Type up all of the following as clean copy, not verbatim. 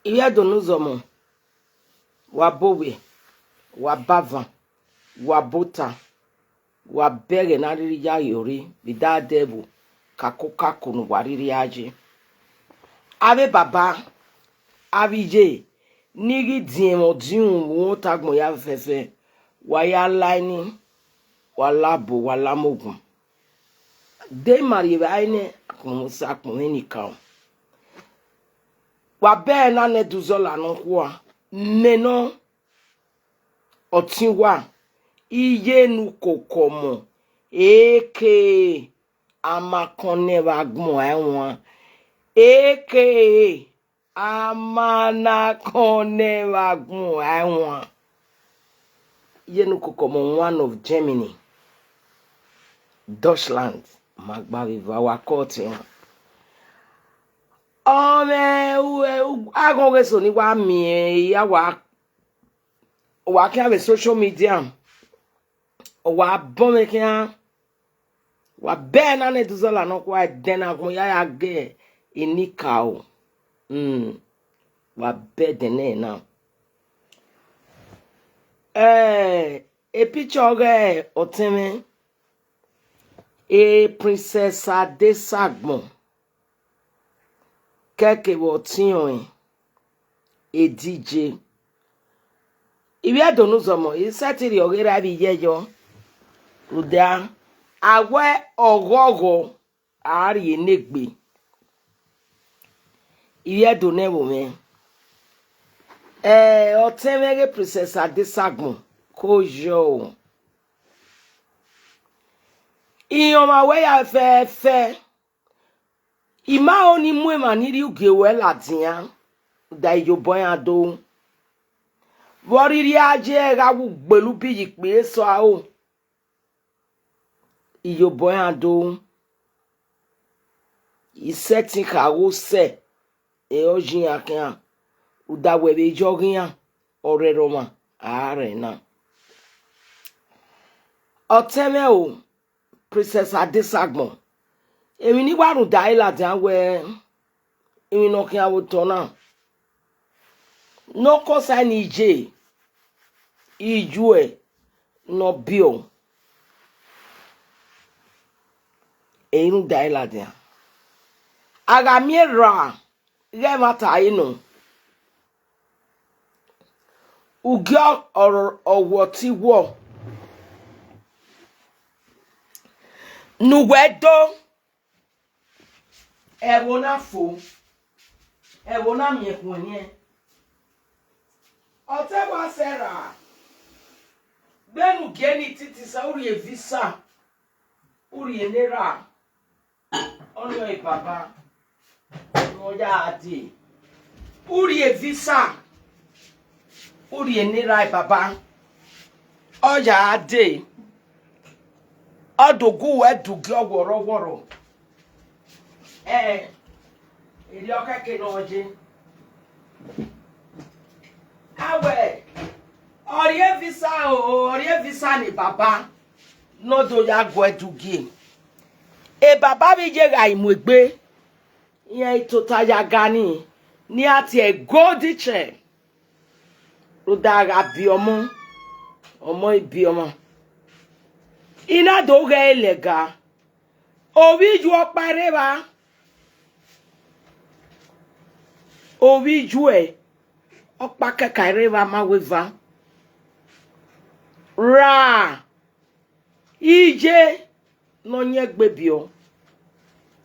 Iyenukokomon, wabowe, wabava, wabota, wabere na riri ya yori, bidadebu, kakokakunu wariri aji. Ave baba, avije, nigi diemo diun wotagmo ya fefe, waya laini, walabo, walamogun. De marive aine, akumusa akumenikao. Wabe na ne duzola no kwa meno otinwa Iyenukokomon eke amakone wagmo enwa eke amanakone wagmo enwa. Iyenukokomon, one of Germany, Deutschland, magbavi wakote. Agonge so ni wa mi ya wa social media wa bome kia wa be na ne duzola no kwa dena gun ya ge inikao wa be dene na a picture ge oteme Princess Adesagnon keke wo tiyon e DJ Iyenukokomon isetiri ogera bi yeyo uda awe ogogo ari enegbe Iyenukokomon otemege Princess Adesagnon kojo iyon ma we ya fe ima oni muema niri ugewe latin da ijobo yan do woriri aje ga wu gbelu bi ipe so a o ijobo yan do isetin ka wo se ojin akan udawe be jogin ore roma are na oteme o Princess Adesagnon èmi ní warun dai la dan we èmi no kin awo tona no ko sa ni je iju e no bio èmi dai la dan aga mi ra re mata inu ugyo owo ti wo nuwedo Ewona fo ewona miekun ni otewa sera benu geni titi sa uri visa uri enera ono e baba no ya ati uri visa uri enera e baba oja ade odogu edugi oworo ili okeke noje awe orie visa ni baba no do ya go edugi e baba bi je ga imugbe yen itota ya gani ni ati e gold chair o daga bi omo ibi omo ina do ga elega owi ju opare ba owi ju e opa kekare ba ma weva ra ije no nye gbebio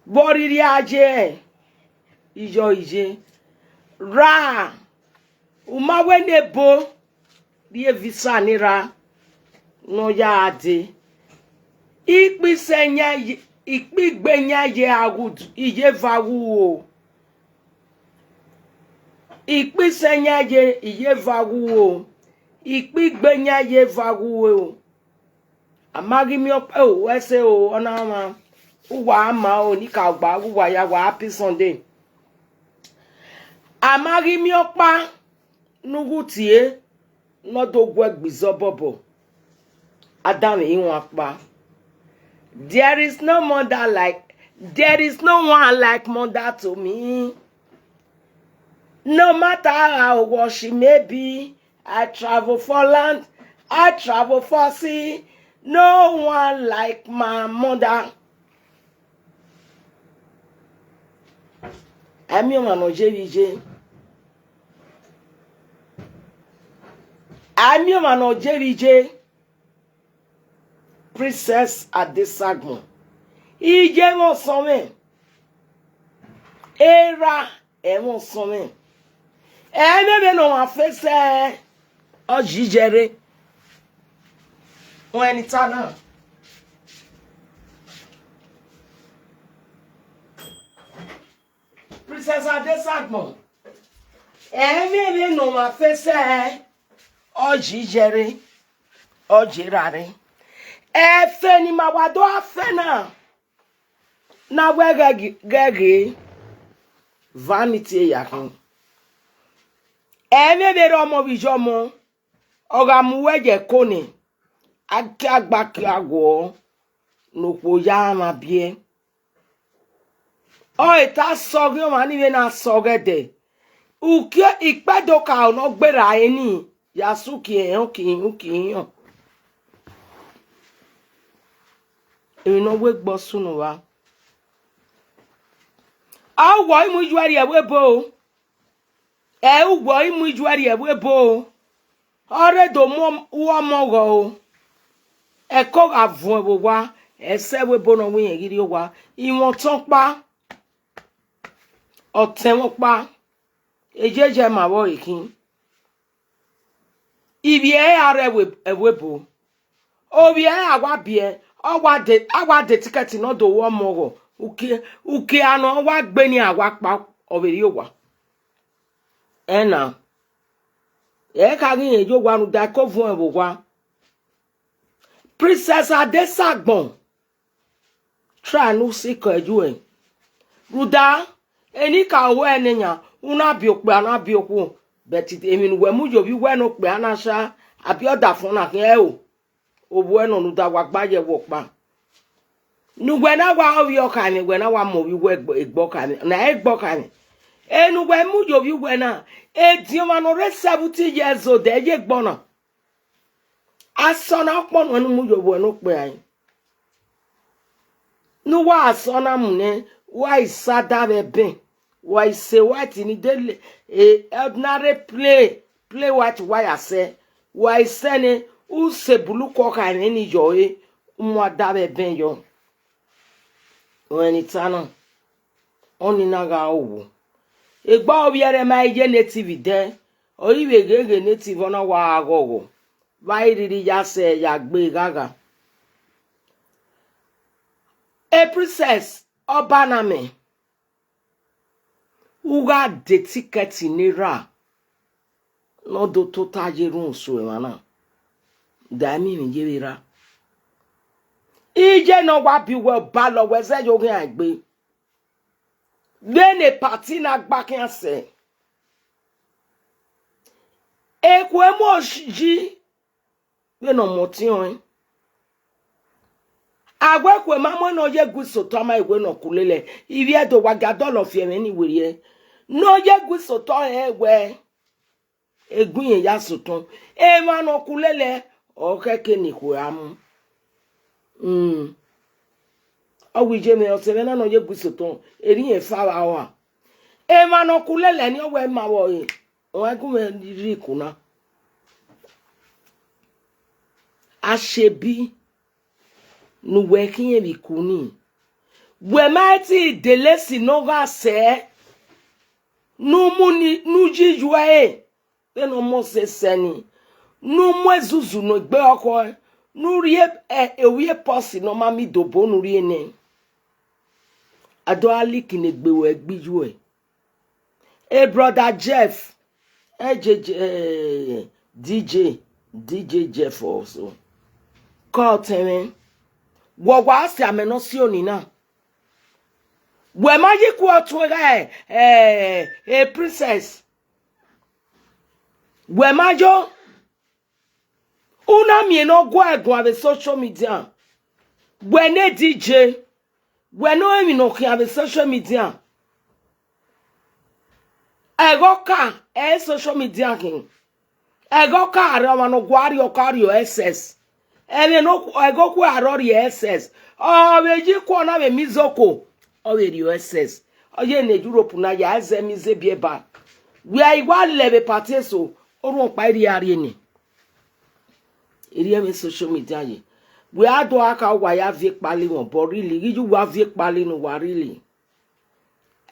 boriri aje ijo ije ra umawe nebo die visa nira no ya ade ikpisenya ikpigbenya ye agud iye vawu o ikpisenya ye iye vawu o ikpigbenya ye vawu o amagi mi ope o wese o ona ma uwa ama o ni ka gba uwa ya wa happy Sunday amagi mi opa nugutie no do gwegbizo bobo adam iwon apa. There is no one like mother to me. No matter how what she may be, I travel for land, I travel for sea. No one like my mother. Ami o mano jerije. Ami o mano jerije. Princess Adesagnon. Ije mo some. Era e mo some. Ebe no afese ojijere. When it's on. Princess Adesagnon. Ebe no afese ojijere. Ojirare. Efe ni mawado afena. Na wege vanity yakin. Ebe romo bijomo. Oga muweje kone. Akagbaki agwo. Nokwo ya ma bie. O ita soge o mani we na soge de. Uke ikpedoka ono gbera eni. Yasuki eyan ki yan. Èmi no we gbo sunu wa. Awo imu ijuari ewe bo. Uwo imu ijuari ewe bo. Ore do mo wo mo go. Eko avun ewo wa. Ese we bo no wi yen giri wa. Iwon ton pa. Oten won pa. Ejeje ma wo ikin. Ibi e are ewe bo. Obi e awa bie. Awa de ticket no do wo mo go. Uke ano wa gbe ni awa pa oberi owa. Ena. E ka rin ejo wa nu da ko fun ewo wa. Princess Adesagnon. Try no sick eju e. Ruda eni ka wo eniyan una bi ope ana bi oku but emi nu we mu jo bi we no pe ana sha abi oda fun na kin e o. Obu eno nu da wa gbaye wo pa. Nu we na wa owi okan we na wa mo wi we egbo kan na egbo kan. Enu we mu jo bi we na e di ma no re 70 years old e ye gbo na. Asona pon nu mu jo bo no pe ayin. Nu wa asona mu ne wa isada be ben. Wa ise what ni dele ordinary play what why I say. Wa ise ne u se bulu ko kan ni yo e mo da be ben yo. When it's on oni naga owo. Egba obi ere ma ije native de. Ori we gege native ona wa agogo. Vai riri ya se ya gbe gaga. A princess obaname. Uga de ticket nira. No do total jerun so e mana. Dami mi jebira. Ije no wa bi we ba lo we se yo gan agbe. Then a party na gba kan se. E ku e mo ji be no mo ti on. Agwe ku ma mo no ye guso to ma igwe no kulele. Ibi e do wa ga dollar fi eme ni were. No ye guso to e we. Egun yen ya sotun. E ma no kulele o keke ni ku amu. Awije me osebe na no ye gusoton eri en fa wa e ma no kulele ni owe ma wo e won gun me ri kuna asebi nu we kiyen bi kuni we ma ti dele si no ga se nu mu ni nu jiju e pe no mo se seni nu mo ezuzu no gbe oko nu rie ewie posi no ma mi dobo nu rie ne ado ali kinegbewe gbiju e brother Jeff DJ Jeff also call teme wo wa si ameno si oni na we ma yi ku otun ga princess we ma jo una mi no go egun ave social media we ne DJ we no emi no ki ave social media Egoka social media king. Egoka aramano guario cario SS. Ene no egoku arori SS. Oh meji ko na me mizoko. Oh we the SS. Oh ye ne Europe na ya eze mize bieba. We are igual lebe party so. Orun pa iri ari ni. Iri me social media ye. We are do aka wa ya vie pali won but really you wa vie pali no wa really.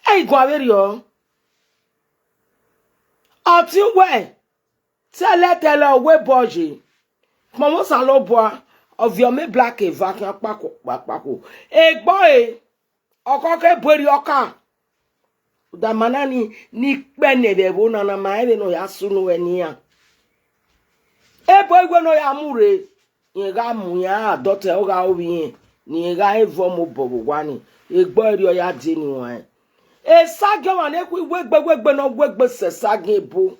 Hey go averio. Oti we. Tell we boji. Momo saloboa of your me black e vacuum pako. E boy okoke bori oka. Da manani ni pene be bona na ma ebe no ya sunu eni ya. E boy gwe no ya mure. Ye ga mu ya dote o ga obi ni ga evo mo bobo gwani. E boy ri o ya di ni wan. E sage wan e ku wegbe no wegbe se sage bo.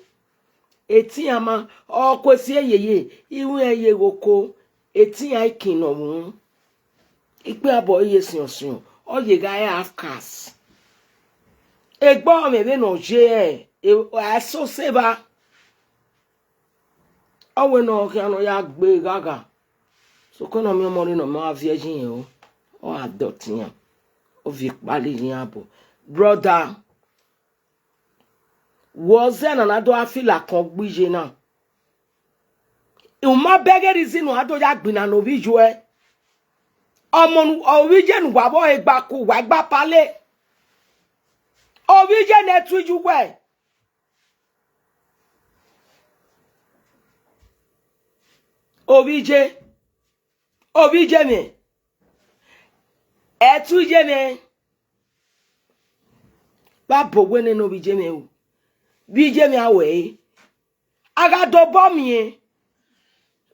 Eti ama o kwesi eyeye iwu eye goko eti ai kino mu ipe abo iye sion o ye ga half cast egbo me be no je aso seba o we no ke ano ya gbe gaga so kono mi mo ri no ma virgin o adopt yan o vi pali yan abo brother was an another afila kan gbije na uma begeri zinu ado ya gbina no visual omonu origin wa bo egba ku wa gba pale origin etuju we origin me etuje me ba bo we ne no origin me o bije mi awe aga do bom ye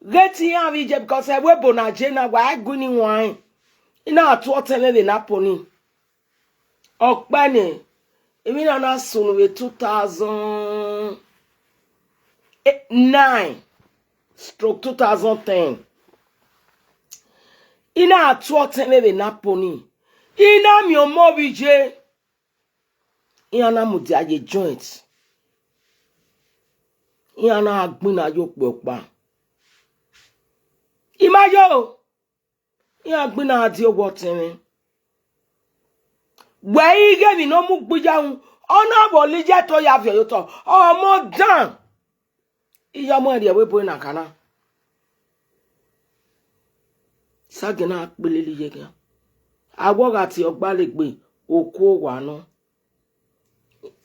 geti ya bije because e we bona je na wa aguni wan ina atu otele le na poni okpane emi na sunu we 2009/2010 ina atu otele le na poni ina mi o mo bije ina na mu dia ye joint Yana agbina yo popa. Imajo. Yana agbina adi owo tini. We ige mi no mu gbuja un. Ona bo lije to ya fi yoto. Omo dan. Iya mo eri we bo na kana. Sagena akpele lije kan. Agwoga ti ogba le gbe oku wa no.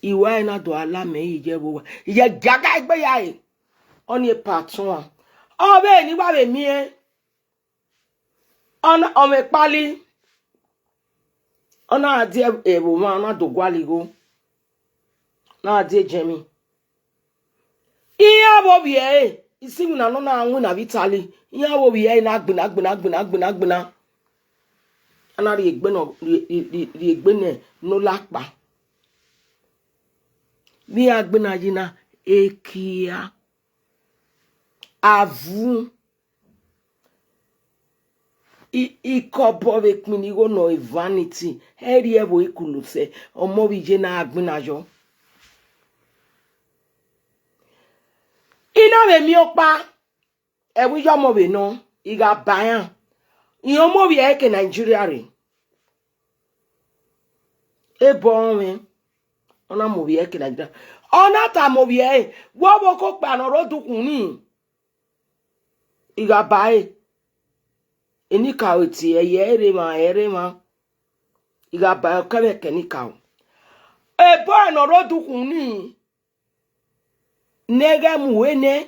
Iwa ina do ala me ije bo ije gaga igbe ya e oni patron o be ni wa be mi e ona o me pali ona adi ebo ma na do gwaligo na adi jemi iya bo bi e isi na no na anwu na vitali iya bo bi e na gbina ana ri egbe ne no lapa bi agbina jina ekia avu ikobo ve kmini go no vanity eri ebo ikuluse omo bi je na agbina jo ina be mi opa e wi jo mo be no iga bayan iyan mo bi e ke Nigeria re e bo mi ona mo bi e ke Nigeria ona ta mo bi e wo bo ko pa no ro dukun ni iga bae eni ka oti ere ma iga ba ka be ke ni ka e bo no ro dukun ni nega muwene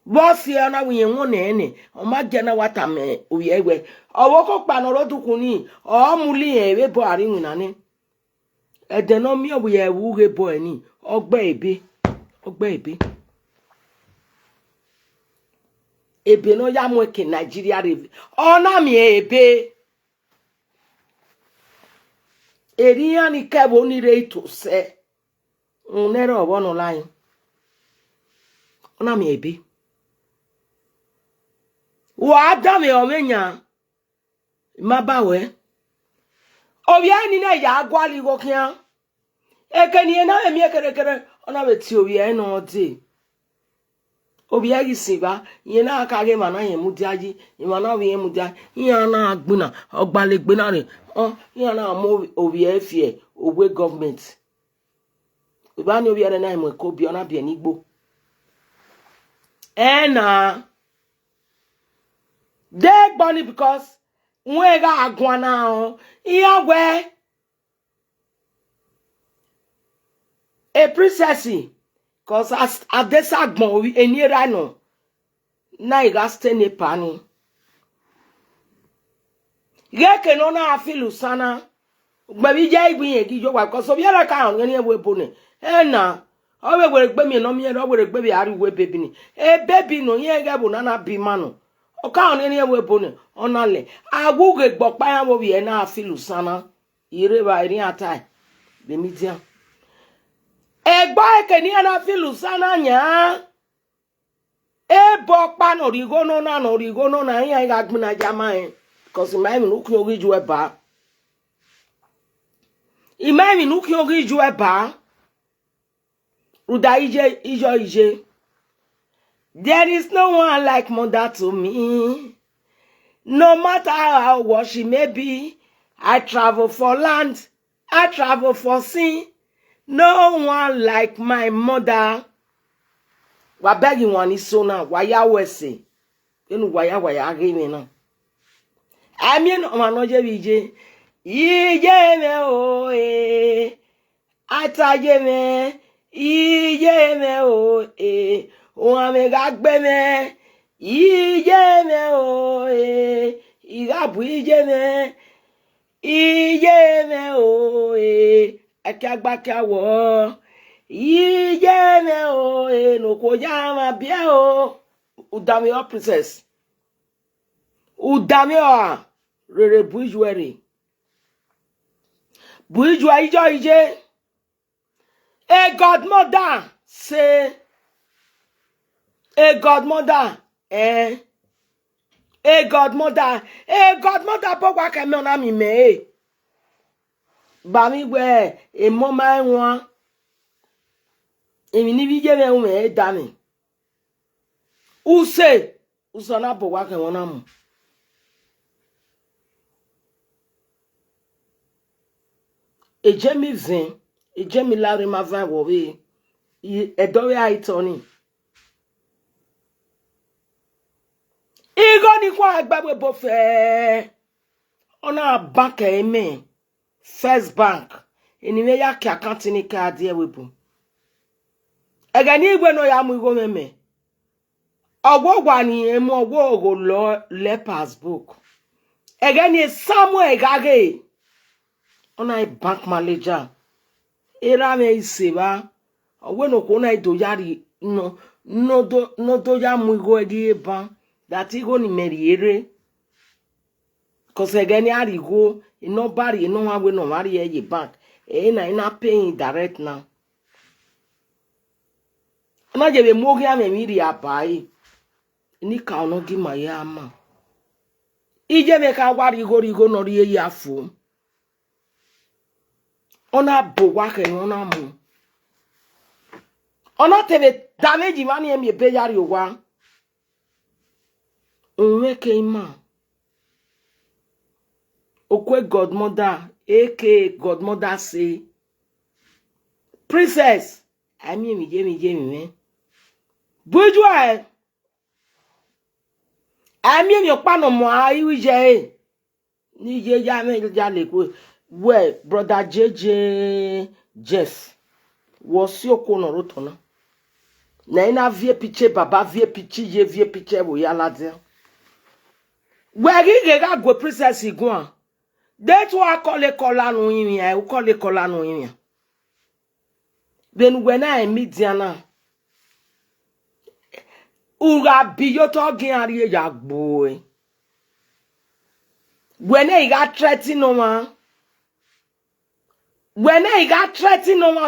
bo fi ana wi won ne o ma je na wata me oyewe owo ko pa no ro dukun ni o muli e bo ari wina ni ede no mi owo ye wu ge bo eni ogba ebe ebe no ya mo ke Nigeria re ona mi ebe eriya ni kebo ni re to se unere owo no line ona mi ebe wa dame omenya mabawe Obia ni na ya agwali go kian. Ekeni na emi ekere ona beti obia no di. Obia gisiba yen na aka ge mana yen mudiaji, imana we mudia, yen na agbuna, ogbalegbe na re. Oh, yen na mo obia efie, owe government. Iba ni obia na imo ko bi ona bi enigbo. Na they bunny because mwega agwana o iya we a princess cause as Adesagnon we enira no na iga stay ne pani ye ke no na afilu sana gbabi je igbin egi jo wa cause obi ara ka on ni ewe bone na o we were gbe mi no mi ro were gbe bi ari we baby ni baby no ye ga bu na bi manu o ka on ni ewe bone onale aguge gbopa ya wo bi na afilu sana ire ba iri atai be media egba ekeni na afilu sana nya bo pa no rigo no na yan ga gbina jama en cause my mi nuki ogi ju eba imai mi nuki ogi ju eba uda ije there is no one like mother to me. No matter how what she may be, I travel for land, I travel for sea. No one like my mother. Wa begging one is so now. Waya wese. Enu waya agimi na. I mean, omanoje bije. Ije me o e. Ataje me. Ije me o e. O ame gagbe me. Ije me o e. Igabu ije me. Ije me o e. Akagba kawo. Ije me o e. No ko jama bia o. Udami o princess. Udami o. Rere buijwere. Buijwa ijo ije. A godmother say. A godmother. A godmother. A godmother pokwa keme ona mi me. Ba mi we. E moma enwa. Emi ni bije me ume dami. Use. Usona pokwa keme ona mu. Ejemi vin. Ejemi lari ma vin wowe. Edowe aitoni. Igo ni kwa agbagbe bofe. Ona bank eme. First bank. Eniwe ya ki account ni ka adie webu. Ega ni igwe no ya mu igo meme. Ogwogwa ni emu ogwogo lo le passbook. Ega ni Samuel gage. Ona bank manager. Era me iseba. Ogwe no ko na idoyari no do ya mu igo egi ban. That igo ni meriere. Cause again yari go no bari no one we no marry a bank. Na paying direct now. Na je be mogi ame miri apai. Ni ka no gi ma ya ma. Ije me ka wari go no ri ya fu. Ona bo wa ke ona mu. Ona tebe damage mani emi be yari owa. Unwe ke ima. Okwe godmother, aka godmother say, princess, I mean me. Bourgeois, I mean your pano mo iwije. Ni je ya me ja le ko. Well, brother JJ Jeff was your kono rotona. Na ina vie piche baba vie piche je vie piche wo ya ladze. We ga go princess igwan. That's why I call it colano in me. I call it colano in me. Then when I meet Diana, Ura be your talking area, young boy. When I got threatening no man,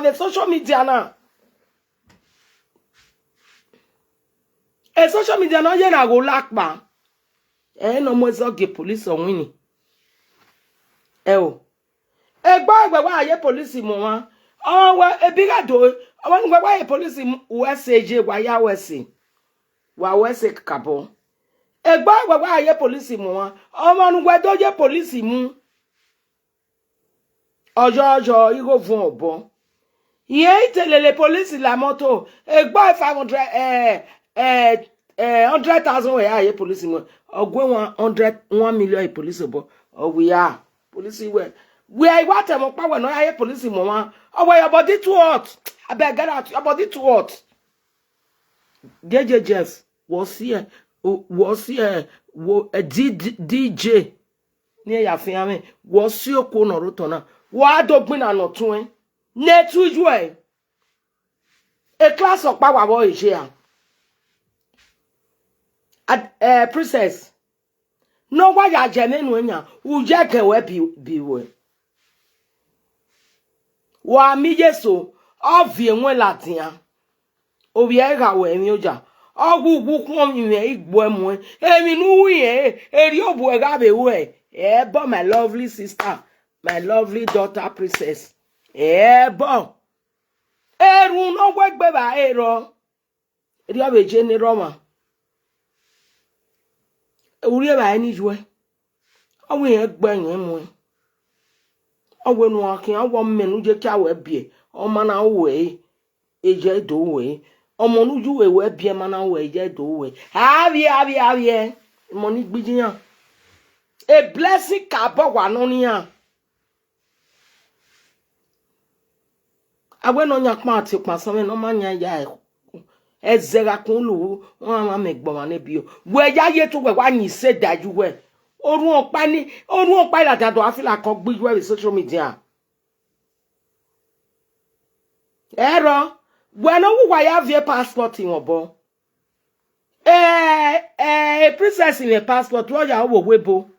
the social media now. A social media now, you go lack ba. No more get police on winning. Oh. Egba wa ye police mo wa. Oh wa ebiga do. Awon gba wa ye police USAJ wa ya wese. Wa wese kabo. Egba wa ye police mo wa. Awon gba do ye police mu. Ojo igo fun obo. Ye telele police la moto. Egba 500 100,000 we ye police mo. Ogwe 1 million e police obo. Oh we are police we are what am power no ye police mo wa. Oh your body too hot. I beg get out. Your body too hot. Jeff was here a DJ near ya fiame was your corner rotona. What dog na no twin? Net which way? A class of power boy here. At princess. No why ya genuine when ya who jack a web be way. Wa mi yeso obvious when latia. Obiega we mioja. Ogu kwon yin igbo emu. Emi nu ye eri obu ega be we. But my lovely sister, my lovely daughter princess. But eru no wegbe ba ero. Eri obeje ni Roma. Uri ba ani jwe. Awu yen gbe yen mu. Awu nu akin awu menu je ka we bie. O mana we eje do we. Omo nuju we bie mana we eje do we. Avie. Money gbijiyan. A blessing kabo wa no niyan. Awe no nya pa ati pa so me no manya ya e. Ezera kun lu won ma me gbo ma ne bi o. We ya ye to we wa yin se daju we. Orun opa ila dado afila kan gbiju we social media. Ero bueno wa ya vie passport in obo. Princess in a passport wo ya wo webo.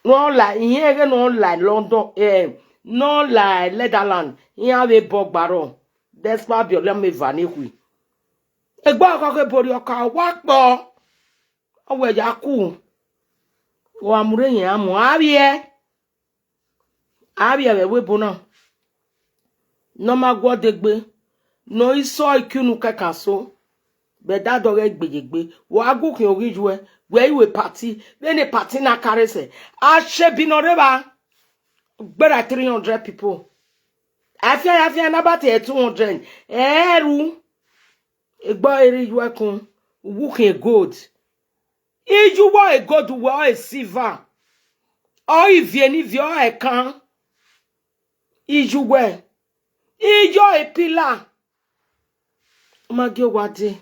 No like here no like London no like Netherlands. Here we bog baro. That's why be let me vanish. Egba akoko bori oka wa po. Owe ya ku. Wo amure yen amu abie we webo na. No ma gwo degbe. No iso ikunu keka so. Be that dog gbegbe. Wo agukin orijuwe. Where you a party, then a party na carry say. I should be no reba. Better 300 people. I feel about 200. Eru. A boy you welcome. Working good. If you want a gold, you want a silver. Or if you are a can. If you wear. If you are a pillar. Magio wadi.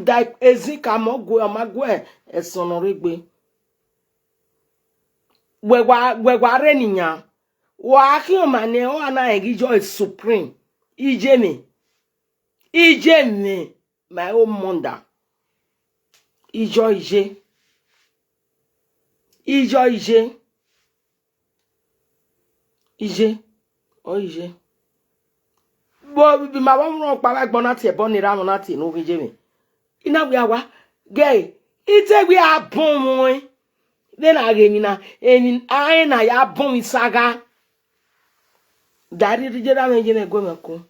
Dai ezika mogwe amagwe esonorigbe wewa reninya wa akiomane o ana egijo is supreme ijeme my own mother ijo bo bi ma won ro pa gbon na ti e bon ni ra mo na ti no ijeme ina we awa gay ite we abon mo then agemina eni ai na ya abon isaga dari rijera me je me go me ko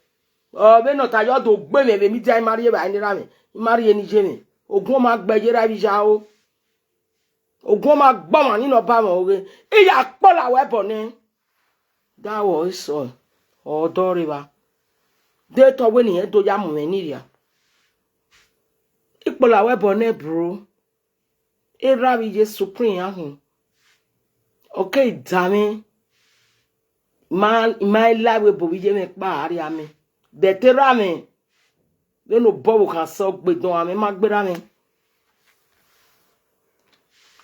o be no ta yo do gbe me be mi ti ai mari e ba ni ra me mari eni je me ogun ma gbejera bi ja o ogun ma gbo ma ni no ba mo oge iya po la we bo ni that was so odoriba de to we ni e do ya mo me ni ria Ipola we bonnet bro. Erabi je supreme ahun. Okay, damn. Man, my life we bobi je me pa ari ame. Betera me. They no bobo kan so gbe don ame ma gbera me.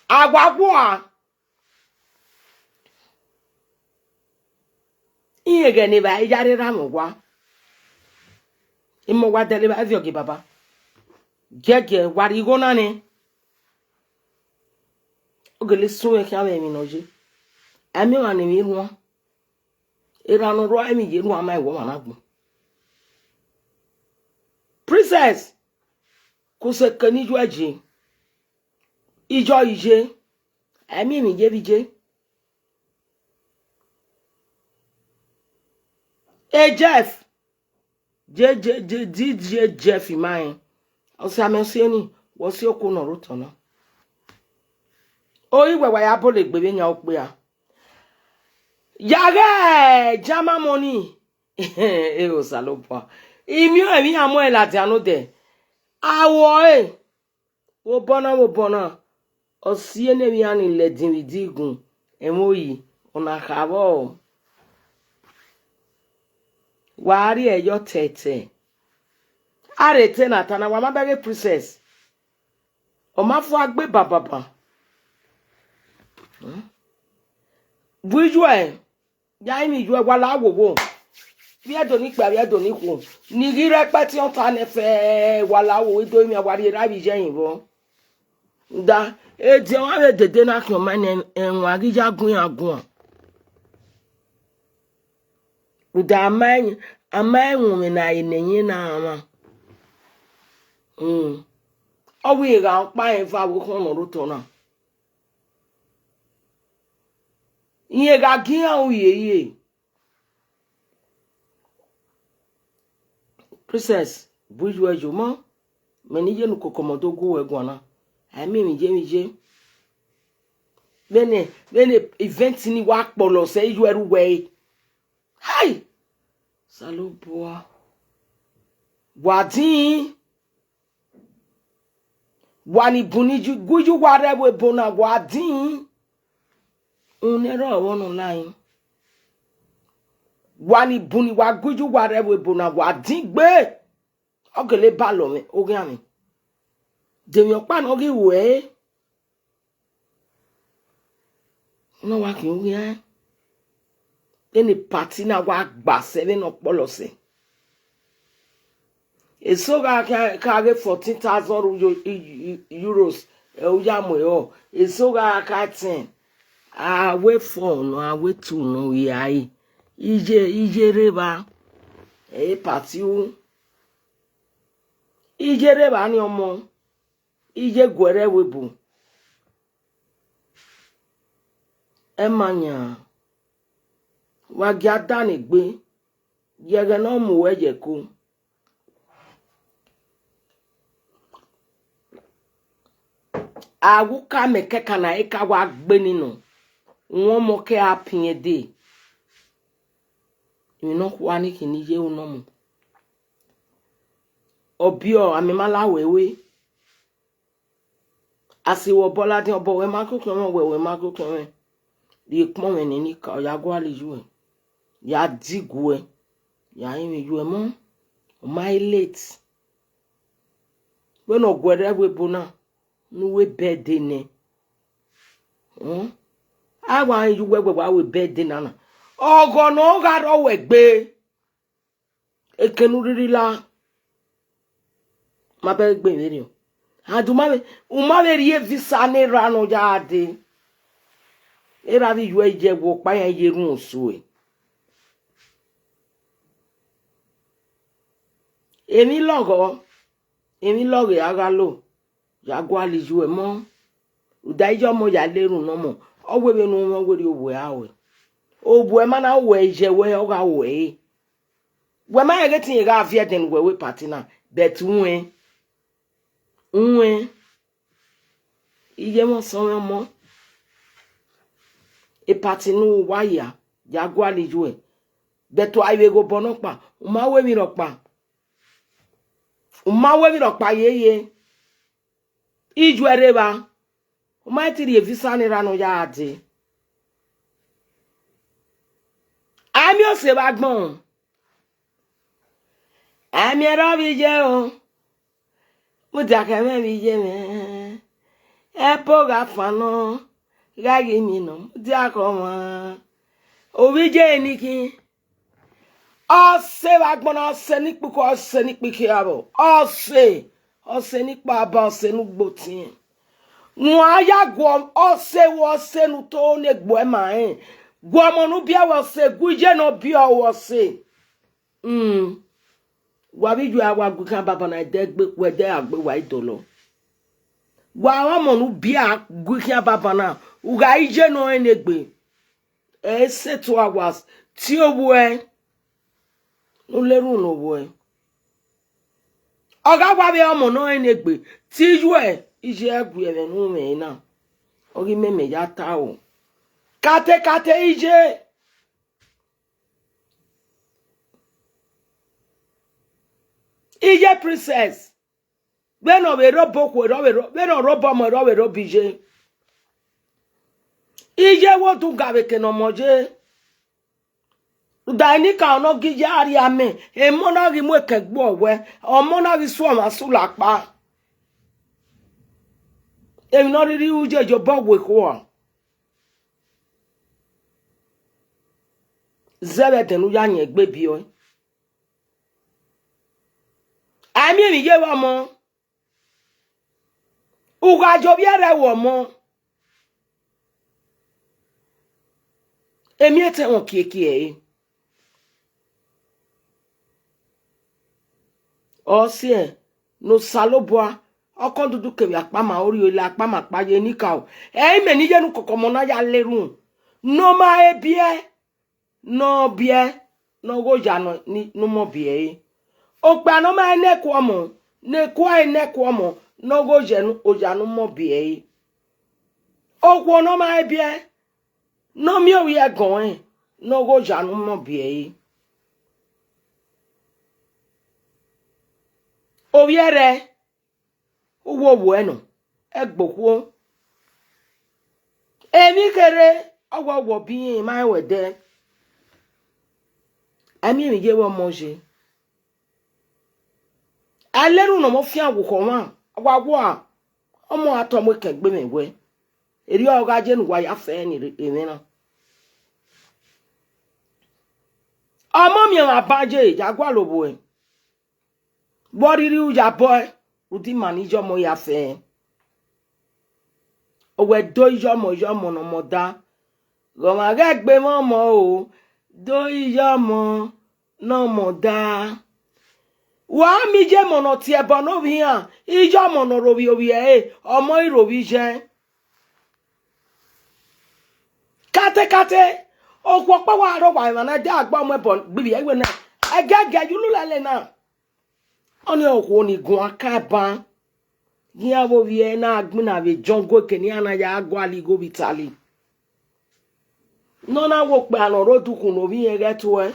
Agwagwa. Iye gene ba ijare ramu gwa. Imo wa dele ba avio ge baba. Gege wari go na ni. Ogele so e ka me mi noje. Ami wa ni mi ruo. Iranu ro ami je ruo amai wo managu. Princess ko se kaniju aje. Ijo ije. Ami mi je bije. Hey Jeff. DJ Jeff Imai. Ose amesieni. Wasi okuno rutona. Oyi wewe ya bole gbebe nya okpe ya. Yare jama money. Ero salopa. Imio emi amo elati anode. Awo wo bona. Osiene mi ani ledin widigun. Emoyi ona khabo. Wari eyo tete. Arete na tana wa mabere princess. O ma fu agbe bababa. Buijwe. Ya imi jwe wala wowo. Bi adoni pa bi adoni ku. Ni ri repeti on ta ne fe wala wo do mi awari ra bi je yinbo. Da e di won we dede na kan ma ni enwa ri jagun agun. Uda amayin mi na ineyin na ama. Owi ra pa en fa wo kan ro to na. Iye ga gian uyeye. Princess, buijwe jomo. Meni Iyenukokomon do go egwana. Ami mi je. Bene event ni wa polo se iju eru we. Hi. Saloboa. Wadin. Wani buniju guju warewe bona wadin. Unero won online. Wani buni wa guju warewe bona wadin gbe. Ogele balo mi ogi ami. Demi opa no gi we. No wa ki ogi an. Any party na wa gba 7 opolo se. Eso ga ka get 14,000 euros. O ya mo yo. Eso ga ka 10. Awe 4 no awe 2 no we ai. Ije reba. Party o. Ije reba ni omo. Ije gwere webu. Emanya. Wa gada ni gbe. Yege no mu weje ko. Awuka mekeka na eka wa gbe ninu. Won mo ke apin ede. You know kwa ni kini je unomu. Obio amemala wewe. Asiwo bola din obo we makokon we makokon. Di pon we ni ka ya gwa leju. Ya digwe. Ya imi ju emo. My late. When ogwere we bona. Nuwe birthday ne. Awa yu we birthday nana. Ogo no ga ro we gbe. Ekenu riri la. Ma be gbe mi ri o. Aduma umale rie visa ne rano jade. Era vi yu eje wo pa yan yerun oso e. Emi logo aga lo. Ya gwa liju e mo. Udaijo mo ya lerun no mo. Owe be nu mo we ri owe awe. Obu e mana we je we o ga we. We ma ye getin ga afia den we party na. Bet unwe. Iye mo so mo. E party nu waya. Ya gwa liju e. Bet wa iwe go bono pa. Uma we mi ro pa. Yeye. Iju ereba. Uma tiri visa ni rano ya ade. Ami o se bagbon. Ami ero bi je o. Mo dake me bi je me. E po ga fano. Ga gi mi no. Di akoma. O bi je niki. Ose bagbon ose ni puko ose ni piki abo. Ose ni pa ba ose nu gbotin. Nu aya gwo ose nu to ne gbo e ma en. Gwo mo nu bia wo se guje no bia wo se. Wa bi ju awa gu kan baba na de gbe we de agbe wa idolo. Wa mo nu bia gu kan baba na uga ije no enegbe. 7 hours ti owo e. no leru no boy. Oga gwa be omo no enegbe. Ti ju e ije egwu ebe no me na. Ogi me ya ta o. Kate ije. Ije princess. When we robo ko when robo mo we robije. Ije wo tu gawe ke no moje. Udani ka no gije ari ame. E mo na ri mo ke gbo we. O mo na ri so ma su la pa. E no ri uje jo bo we ko. Zebe tenu ya yen gbe bi o. Ami mi je wa mo. Uga jo bi ere wo mo. Emi ete on kiekie. Osie no saloboa okon dudu ke apa ma ori ole apa ma pa ye nika o. E me ni Iyenukokomon na ya lerun. No ma ebie. No bie. No go ja no ni no mo bie. O pa no ma ene ko mo. Ne kwa ene ko mo. No go je no o ja no mo bie. O wo no ma ebie. No mi o ye gan. No go ja no mo bie. Obiere uwo bueno egbokwo emi kere owo bi ma wede ami mi je wo moje aleru no mo fi awuko wa agwawo a omo ato mo kegbe mi we eri oga je nu wa ya fe ni emi na omo mi ma baje jagwa lobo e boriri uja boy udi manager mo ya fe owe do ijo mo no mo da go ma gbe mo o do ijo mo no mo da wa mi je mo no ti e bo no bi han ijo mo no robi obi e omo irobi je kate ogwo pa wa ro wa na de agba mo e bo gbi e we na agage yulu lale na oni okwo ni gun akaba Gia wo vie na agbina be jongo keni ana ya agwali go bitali. No na wo pe anoro dukun no bi yen get we.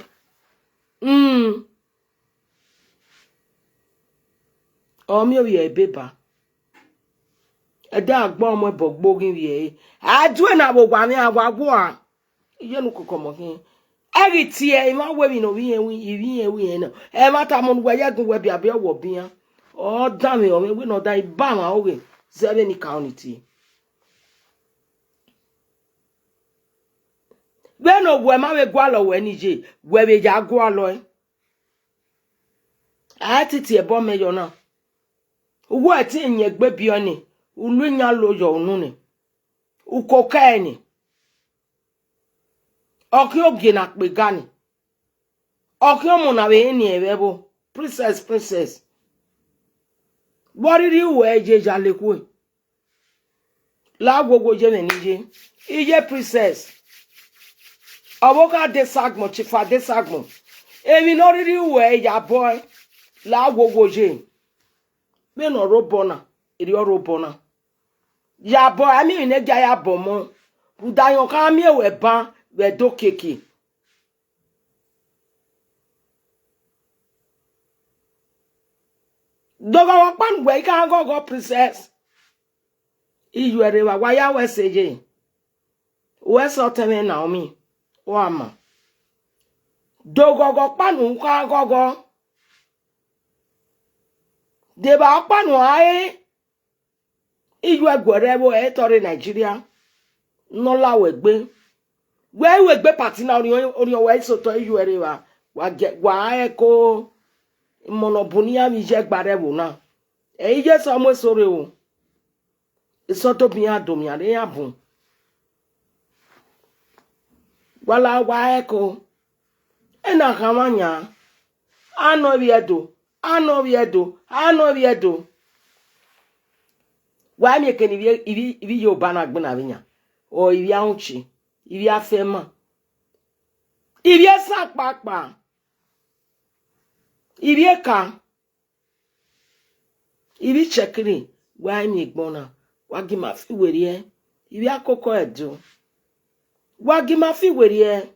O mi o ye beba. E da agbo omo e bogbo gin wie. Aju e na bo gwa mi agwagwo a. Iyenukokomon kin. Eri tie e ma we mi no bi yen na. E ma ta mo nwe yegun we bi abi owo bian. Oh damn it, we no die bam away. Zebe ni county. We no we ma we gwa lo we ni je. We be ja gwa lo e. A titi e bo me yo na. Wo ati enye gbe bi oni. Ulu nya lo yo nu ni. Ukoka ni. Oki oge na pe gani. Oki omo na we ni ewebo. Princess. Boriri we je jalekwe. La gogo je menije. Ije princess. Aboka Adesagnon chief Adesagnon. Emi no riri we ya boy. La gogo je. Me no robona. Iri robona. Ya boy ami ne ja ya bomo. Udayon ka mi we ban we do keke. Doga wakpan we ka go princess. Iyuere wa ya we seje. We so teme na omi. O ama. Dogo go panu ka gogo. De ba panu ae. Iyue gwere bo e tori Nigeria. No la we gbe. We gbe party na ori we so to iyuere wa e ko monobunia mi je gbare wo na e je so mo sore o so to bi adom ya re abun wala wa e ko e na kamanya ano biedo wa mi ke ni ibi yo ba na gbina binya o ibi ahunchi ibi afema ibi esa papa Irieka. Iri chekiri. Why me gbona? Wagi ma fi werie. Iri akoko edo. Wagi ma fi werie.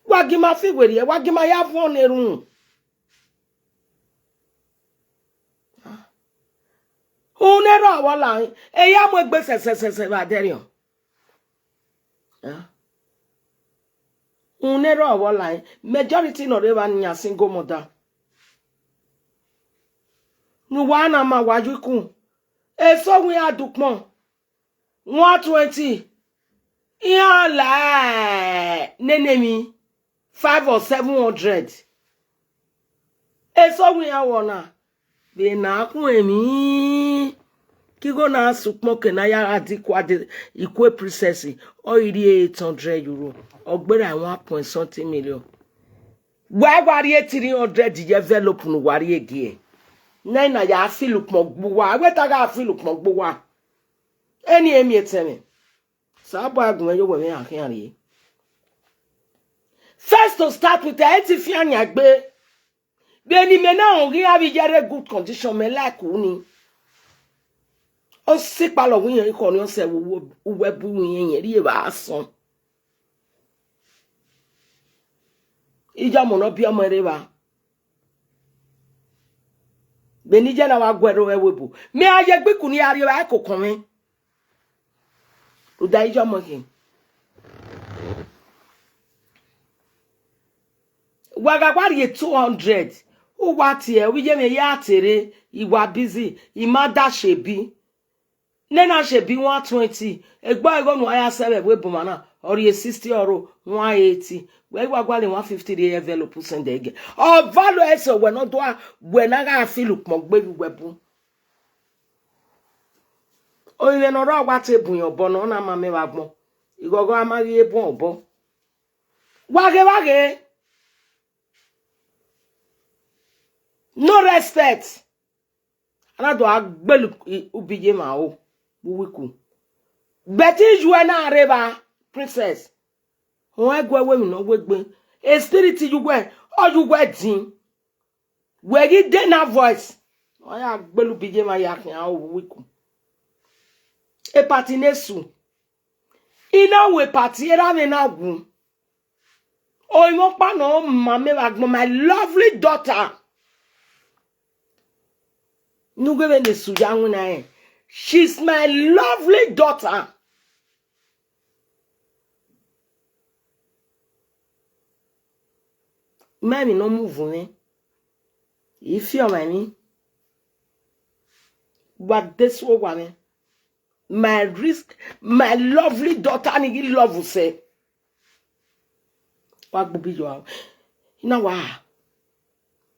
Wagi ma fi werie. Wagi ma ya von erun. Unero wala. Eya mo egbe se ba derion. Unero wala. Majority no reba nya single mother. Nuwana ma wajuku. Eso we adukmon. 120. Iya la nenemi 5 or 700. Eso we awona. Be na ku emi. Kigo na sukmo ke na ya adikwa de ikwe princess o iri 800 euro. Ogbere 1.something million. Why wari 300 develop no wari gie. Na ya filup mogbuwa. Weta ga filup mogbuwa. Eni emi eteme. Sa abo agun yo we me akin. First to start with etifian yagbe. Beni me na on ri abijere good condition me like uni. O si palo wi yen ko ni o se wo bu yen ri e ba son. Ija mo no bi omo re ba. Beni je na wa gwero ewebu. Me aye gbe kuni ari ba kokon mi. O da ija mo kin. Waga kwari 200. O wa ti e wi je me ya tere iwa busy imada shebi. Nena shebi 120. Egbo ego nu aya sebe we bumana ori 60 euro 180. We gwagwale 150 dey envelope send again. O value eso we no do we na ga feel mo gbe webu. O ile no ro wa te bun obo no na ma me wa gbon. Igogo amari ebun obo. Wage. No respect. Ana do agbelu ubije ma o. Buwiku. Betty Juana Reba, princess. Why go away no wegbe? A spirit you wear, or you wedding. Where you did not voice. I have belu bije ma yak na wiku. E patinesu. Ina we party era me na gun. Oh, you pa no mame my lovely daughter. Nu gebe ne sujangu na e. She's my lovely daughter. Mommy no move me. If you mommy. But this woman, my risk, my lovely daughter, ni love say. What will be your? Ina wa.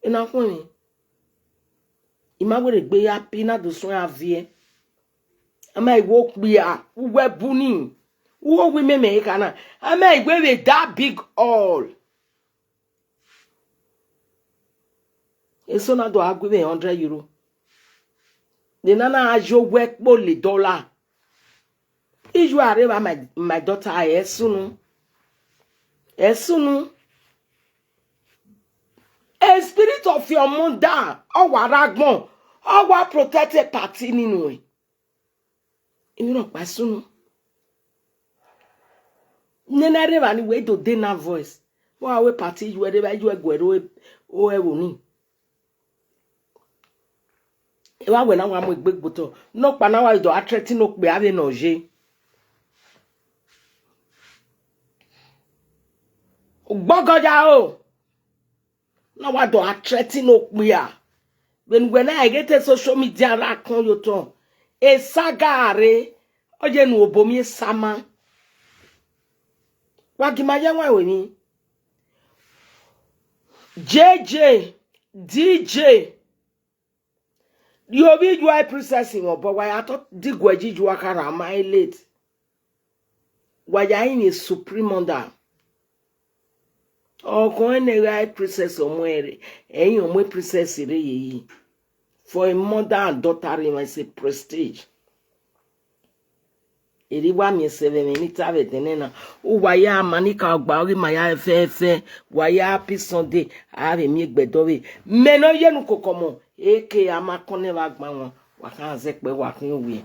Ina kuni. Ima we gbe ya pina do so avie. Ama iwo kpia uwe buni uwo we me kana ama igwe we that big all eso na do agwe me 100 euro de nana ajo we po le dollar iju areba my daughter esunu a spirit of your mother o waragbon o wa protected party ninu e. You know, by soon. Nena reva ni we do dena voice. Wa we party you wherever you gwero o e woni. E wa we na wa mo gbegboto. No pa na wa do attracti no pe ave no je. Ogbogoja o. Na wa do attracti no pe a. When I get social media ra kan yo ton. E sagare oje nu obomi sama wagimaya wa weni JJ DJ you be you processing obo why I thought digwaji ju akara my late why in is supreme under o ko ene right process omwere eyin omwe process re yi. For a mother and daughter, I say prestige. eri wa mi seve me ni tave tenena o waya manika gba ori maya fefe waya happy Sunday ave mi gbedowe meno Iyenukokomon eke amakone wa gba won wa kan ze pe wa kin wi